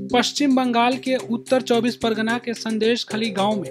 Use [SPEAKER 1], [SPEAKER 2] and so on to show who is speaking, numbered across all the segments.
[SPEAKER 1] पश्चिम बंगाल के उत्तर 24 परगना के संदेश खली गांव में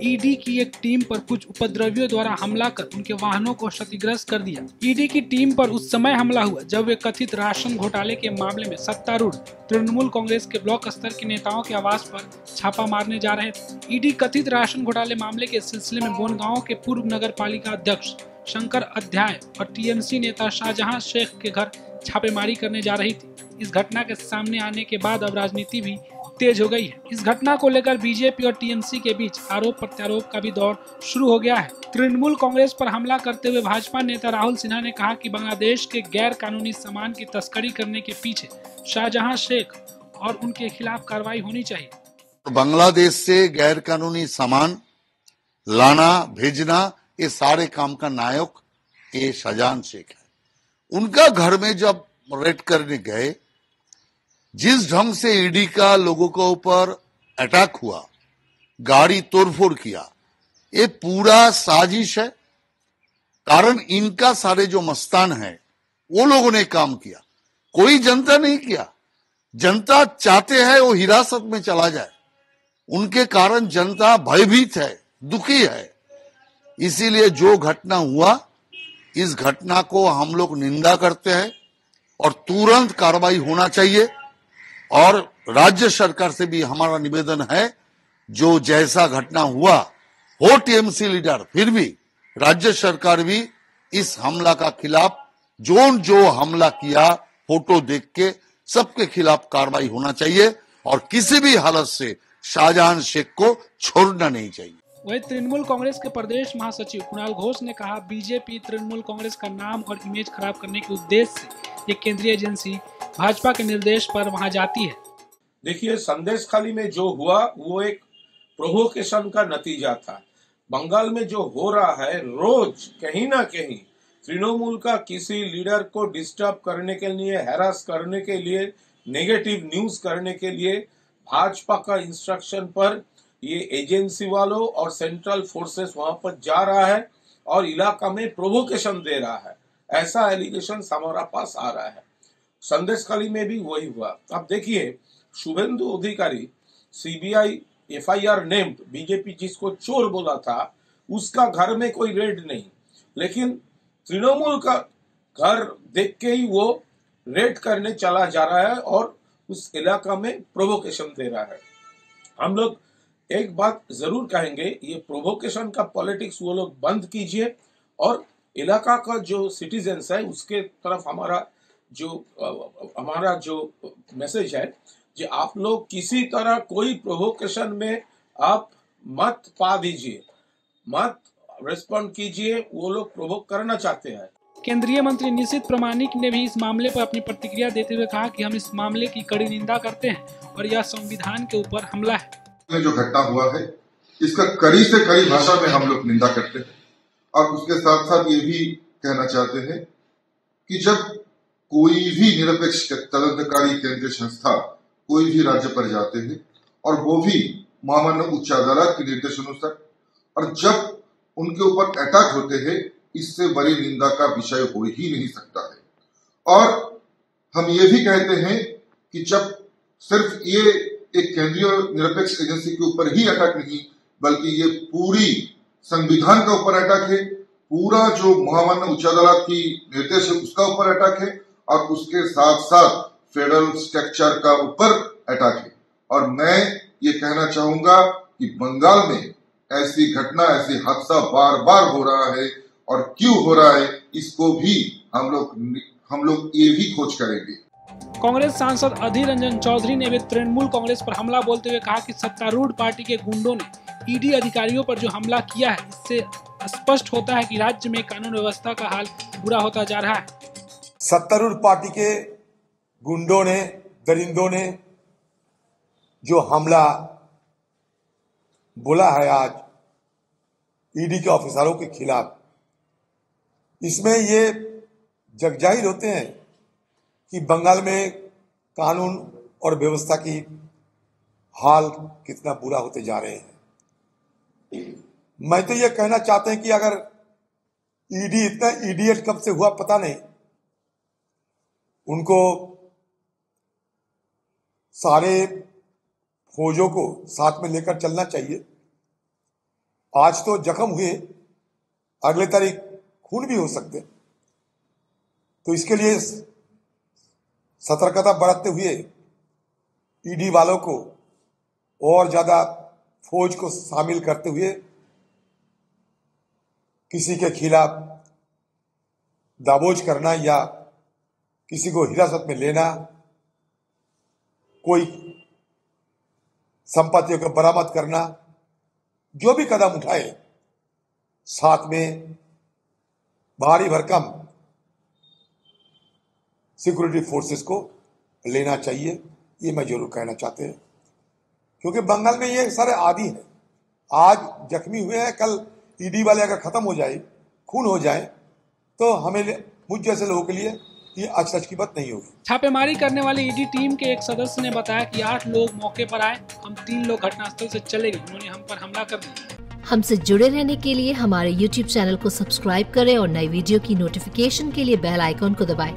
[SPEAKER 1] ईडी की एक टीम पर कुछ उपद्रवियों द्वारा हमला कर उनके वाहनों को क्षतिग्रस्त कर दिया। ईडी की टीम पर उस समय हमला हुआ जब वे कथित राशन घोटाले के मामले में सत्तारूढ़ तृणमूल कांग्रेस के ब्लॉक स्तर के नेताओं के आवास पर छापा मारने जा रहे थे। ईडी कथित राशन घोटाले मामले के सिलसिले में बोनगांव के पूर्व नगर पालिका अध्यक्ष शंकर अध्याय और टीएमसी नेता शाहजहां शेख के घर छापेमारी करने जा रही थी। इस घटना के सामने आने के बाद अब राजनीति भी तेज हो गई है। इस घटना को लेकर बीजेपी और टीएमसी के बीच आरोप प्रत्यारोप का भी दौर शुरू हो गया है। तृणमूल कांग्रेस पर हमला करते हुए भाजपा नेता राहुल सिन्हा ने कहा कि बांग्लादेश के गैर कानूनी सामान की तस्करी करने के पीछे शाहजहां शेख और उनके खिलाफ कार्रवाई होनी चाहिए।
[SPEAKER 2] बांग्लादेश से गैर कानूनी सामान लाना भेजना ये सारे काम का नायक ये शाहजहां शेख है। उनका घर में जब रेड करने गए, जिस ढंग से ईडी का लोगों के ऊपर अटैक हुआ, गाड़ी तोड़फोड़ किया, ये पूरा साजिश है। कारण इनका सारे जो मस्तान है वो लोगों ने काम किया, कोई जनता नहीं किया। जनता चाहते हैं वो हिरासत में चला जाए, उनके कारण जनता भयभीत है, दुखी है। इसीलिए जो घटना हुआ, इस घटना को हम लोग निंदा करते हैं और तुरंत कार्रवाई होना चाहिए। और राज्य सरकार से भी हमारा निवेदन है, जो जैसा घटना हुआ हो टीएमसी लीडर, फिर भी राज्य सरकार भी इस हमला का खिलाफ जो हमला किया फोटो देख के सबके खिलाफ कार्रवाई होना चाहिए और किसी भी हालत से शाहजहां शेख को छोड़ना नहीं चाहिए।
[SPEAKER 1] वहीं तृणमूल कांग्रेस के प्रदेश महासचिव कुणाल घोष ने कहा, बीजेपी तृणमूल कांग्रेस का नाम और इमेज खराब करने के उद्देश्य से ये केंद्रीय एजेंसी भाजपा के निर्देश पर वहां जाती है।
[SPEAKER 3] देखिए, संदेश खाली में जो हुआ वो एक प्रोवोकेशन का नतीजा था। बंगाल में जो हो रहा है, रोज कहीं ना कहीं तृणमूल का किसी लीडर को डिस्टर्ब करने के लिए, हैरास करने के लिए, नेगेटिव न्यूज करने के लिए भाजपा का इंस्ट्रक्शन पर ये एजेंसी वालों और सेंट्रल फोर्सेस वहां पर जा रहा है और इलाका में प्रोवोकेशन दे रहा है, ऐसा एलिगेशन हमारा पास आ रहा है। संदेश खाली में भी वही हुआ। अब देखिए, शुभेंदु अधिकारी सीबीआई एफआईआर नेम्ड, बीजेपी जिसको चोर बोला था, उसका घर में कोई रेड नहीं, लेकिन तृणमूल का घर देख के ही वो रेड करने चला जा रहा है और उस इलाका में प्रोवोकेशन दे रहा है। हम लोग एक बात जरूर कहेंगे, ये प्रोवोकेशन का पॉलिटिक्स वो लोग बंद कीजिए और इलाका का जो सिटीजन्स है उसके तरफ हमारा जो मैसेज है कि आप लोग किसी तरह कोई प्रोवोकेशन में आप मत पा दीजिए, मत रिस्पॉन्ड कीजिए। वो लोग प्रोवोक करना चाहते हैं।
[SPEAKER 1] केंद्रीय मंत्री निशित प्रामाणिक ने भी इस मामले पर अपनी प्रतिक्रिया देते हुए कहा कि हम इस मामले की कड़ी निंदा करते हैं और यह संविधान के ऊपर हमला है।
[SPEAKER 4] जो घटना हुआ है इसका कड़ी से कड़ी भाषा में हम लोग निंदा करते हैं और उसके साथ साथ ये भी कहना चाहते हैं कि जब कोई भी निरपेक्ष तदंतकारी केंद्रीय संस्था कोई भी राज्य पर जाते हैं और वो भी महामान्य उच्च अदालत के निर्देशानुसार, और जब उनके ऊपर अटैक होते हैं, इससे बड़ी निंदा का विषय हो ही नहीं सकता है। और हम ये भी कहते हैं कि जब सिर्फ ये एक केंद्रीय निरपेक्ष एजेंसी के ऊपर ही अटैक नहीं, बल्कि ये पूरी संविधान का ऊपर अटैक है, पूरा जो महामान्य उच्च अदालत की निर्देश है उसका ऊपर अटैक है और उसके साथ साथ फेडरल स्ट्रक्चर का ऊपर अटैक है। और मैं ये कहना चाहूंगा कि बंगाल में ऐसी घटना, ऐसी हादसा बार बार हो रहा है और क्यों हो रहा है, इसको भी हम लोग ये भी खोज करेंगे।
[SPEAKER 1] कांग्रेस सांसद अधीर रंजन चौधरी ने भी तृणमूल कांग्रेस पर हमला बोलते हुए कहा कि सत्तारूढ़ पार्टी के गुंडों ने ईडी अधिकारियों पर जो हमला किया है, इससे स्पष्ट होता है कि राज्य में कानून व्यवस्था का हाल बुरा होता जा रहा है।
[SPEAKER 5] सत्तारूढ़ पार्टी के गुंडों ने, दरिंदों ने जो हमला बोला है आज ईडी के ऑफिसरों के खिलाफ, इसमें ये जगजाहिर होते हैं कि बंगाल में कानून और व्यवस्था की हाल कितना बुरा होते जा रहे हैं। मैं तो ये कहना चाहते हैं कि अगर ईडी इतना इडियट कब से हुआ पता नहीं। उनको सारे फौजों को साथ में लेकर चलना चाहिए। आज तो जख्म हुए, अगले तारीख खून भी हो सकते, तो इसके लिए सतर्कता बरतते हुए ईडी वालों को और ज्यादा फौज को शामिल करते हुए किसी के खिलाफ दाबोज करना या किसी को हिरासत में लेना, कोई संपत्तियों को बरामद करना, जो भी कदम उठाए साथ में भारी भरकम सिक्योरिटी फोर्सेस को लेना चाहिए, ये मैं जरूर कहना चाहते हैं। क्योंकि बंगाल में ये सारे आदि है, आज जख्मी हुए हैं, कल ईडी वाले अगर खत्म हो जाए, खून हो जाए, तो हमें मुझ जैसे लोगों के लिए ये अचरज की बात नहीं होगी।
[SPEAKER 1] छापेमारी करने वाली ईडी टीम के एक सदस्य ने बताया कि 8 लोग मौके पर आए, हम 3 लोग घटनास्थल से चले गए, उन्होंने हम पर हमला कर दिया।
[SPEAKER 6] हमसे जुड़े रहने के लिए हमारे YouTube चैनल को सब्सक्राइब करें और नई वीडियो की नोटिफिकेशन के लिए बेल आइकॉन को दबाएं।